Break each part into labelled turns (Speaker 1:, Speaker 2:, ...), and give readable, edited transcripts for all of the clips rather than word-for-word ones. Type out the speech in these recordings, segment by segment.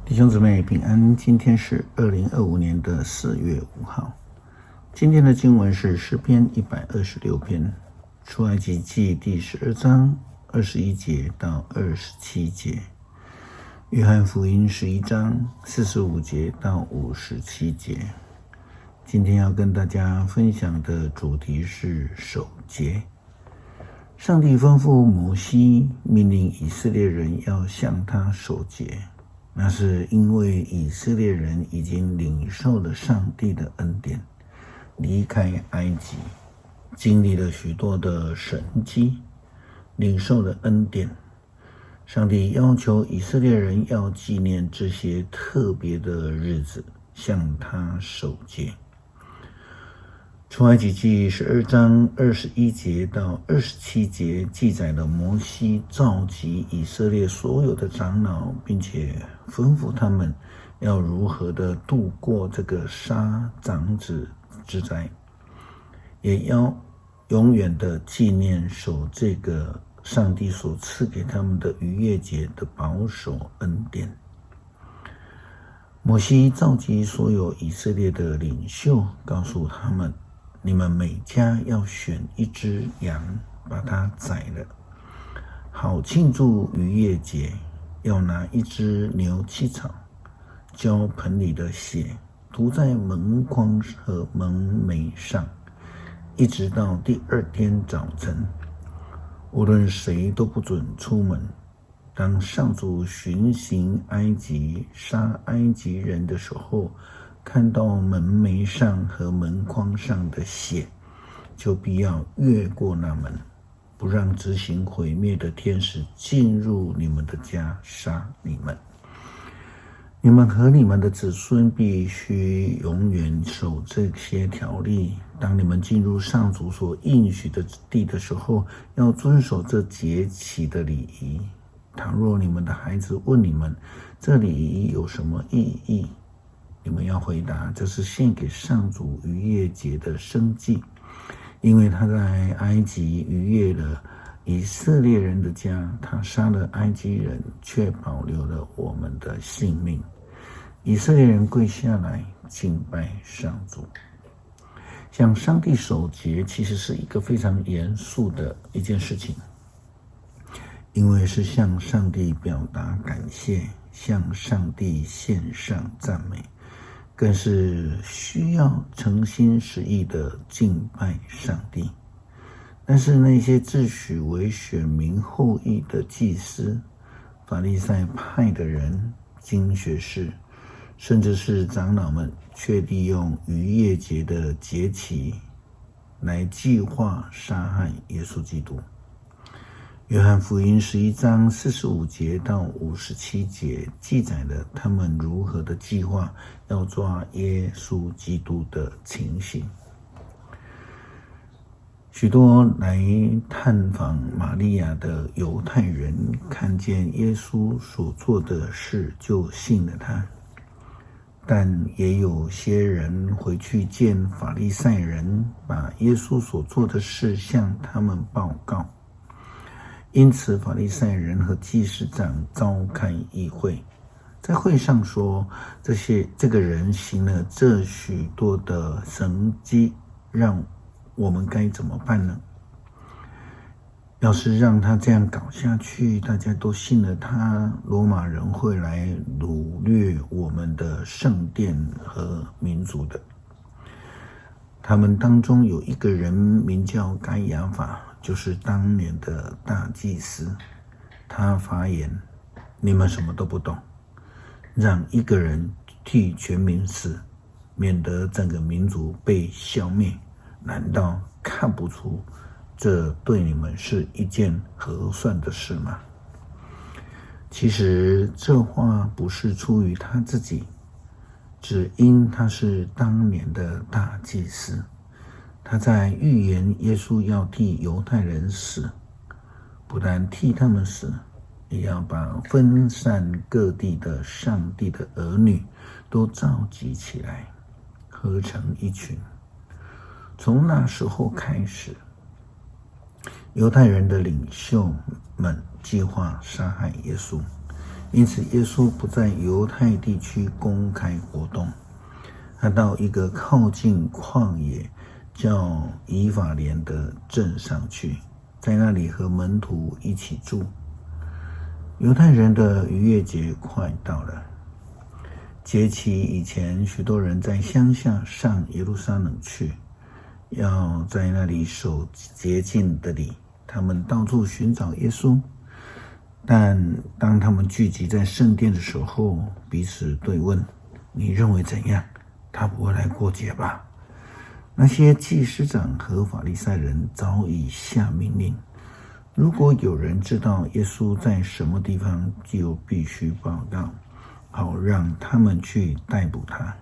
Speaker 1: 弟兄姊妹平安，今天是2025年4月5号。今天的经文是诗篇126篇，出埃及记第12章21节到27节，约翰福音11章45节到57节。今天要跟大家分享的主题是守节。上帝吩咐摩西，命令以色列人要向他守节，那是因为以色列人已经领受了上帝的恩典，离开埃及，经历了许多的神迹，领受了恩典。上帝要求以色列人要纪念这些特别的日子，向他守节。出埃及记12章21节到27节记载了摩西召集以色列所有的长老，并且吩咐他们要如何的度过这个杀长子之灾，也要永远的纪念守这个上帝所赐给他们的逾越节的保守恩典。摩西召集所有以色列的领袖，告诉他们，你们每家要选一只羊，把它宰了，好庆祝逾越节。要拿一只牛膝草，浇盆里的血涂在门框和门楣上，一直到第二天早晨，无论谁都不准出门。当上主巡行埃及杀埃及人的时候，看到门楣上和门框上的血，就必要越过那门，不让执行毁灭的天使进入你们的家杀你们。你们和你们的子孙必须永远守这些条例。当你们进入上主所应许的地的时候，要遵守这节期的礼仪。倘若你们的孩子问你们，这礼仪有什么意义？你们要回答，这是献给上主逾越节的生祭，因为他在埃及逾越了以色列人的家，他杀了埃及人，却保留了我们的性命。以色列人跪下来敬拜上主。向上帝守节其实是一个非常严肃的一件事情，因为是向上帝表达感谢，向上帝献上赞美，更是需要诚心实意的敬拜上帝。但是那些自诩为选民后裔的祭司、法利赛派的人、经学士，甚至是长老们，却利用逾越节的节期来计划杀害耶稣基督。约翰福音11章45节到57节记载了他们如何的计划要抓耶稣基督的情形。许多来探访玛利亚的犹太人看见耶稣所做的事就信了他，但也有些人回去见法利赛人，把耶稣所做的事向他们报告。因此法利赛人和祭司长召开议会，在会上说，这个人行了这许多的神迹，让我们该怎么办呢？要是让他这样搞下去，大家都信了他，罗马人会来掳掠我们的圣殿和民族的。他们当中有一个人名叫该亚法，就是当年的大祭司。他发言，你们什么都不懂，让一个人替全民死，免得整个民族被消灭，难道看不出这对你们是一件合算的事吗？其实这话不是出于他自己，只因他是当年的大祭司，他在预言耶稣要替犹太人死，不但替他们死，也要把分散各地的上帝的儿女都召集起来，合成一群。从那时候开始，犹太人的领袖们计划杀害耶稣，因此耶稣不在犹太地区公开活动，他到一个靠近旷野叫以法莲的镇上去，在那里和门徒一起住。犹太人的逾越节快到了，节期以前，许多人在乡下上耶路撒冷去，要在那里守洁净的礼。他们到处寻找耶稣，但当他们聚集在圣殿的时候，彼此对问：你认为怎样？他不会来过节吧？那些祭司长和法利赛人早已下命令，如果有人知道耶稣在什么地方，就必须报告，好让他们去逮捕他。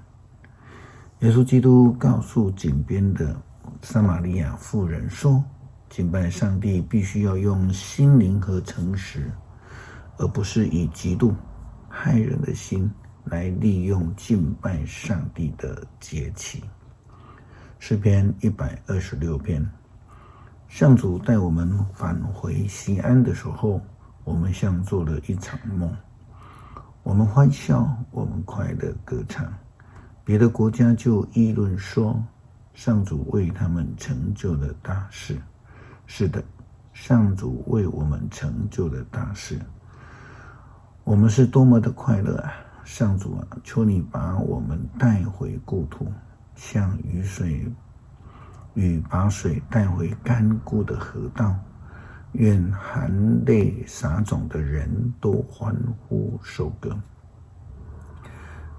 Speaker 1: 耶稣基督告诉井边的撒玛利亚妇人说，敬拜上帝必须要用心灵和诚实，而不是以嫉妒害人的心来利用敬拜上帝的节期。诗篇126篇。上主带我们返回西安的时候，我们像做了一场梦。我们欢笑，我们快乐歌唱。别的国家就议论说，上主为他们成就了大事。是的，上主为我们成就了大事。我们是多么的快乐啊！上主啊，求你把我们带回故土，像雨把水带回干枯的河道。愿含泪撒种的人都欢呼收割，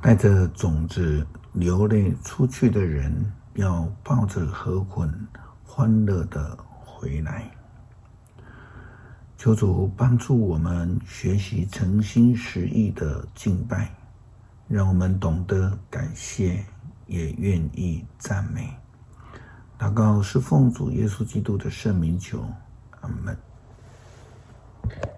Speaker 1: 带着种子流泪出去的人要抱着禾捆欢乐地回来。求主帮助我们学习诚心实意的敬拜，让我们懂得感谢，也愿意赞美。祷告是奉主耶稣基督的圣名求，阿们。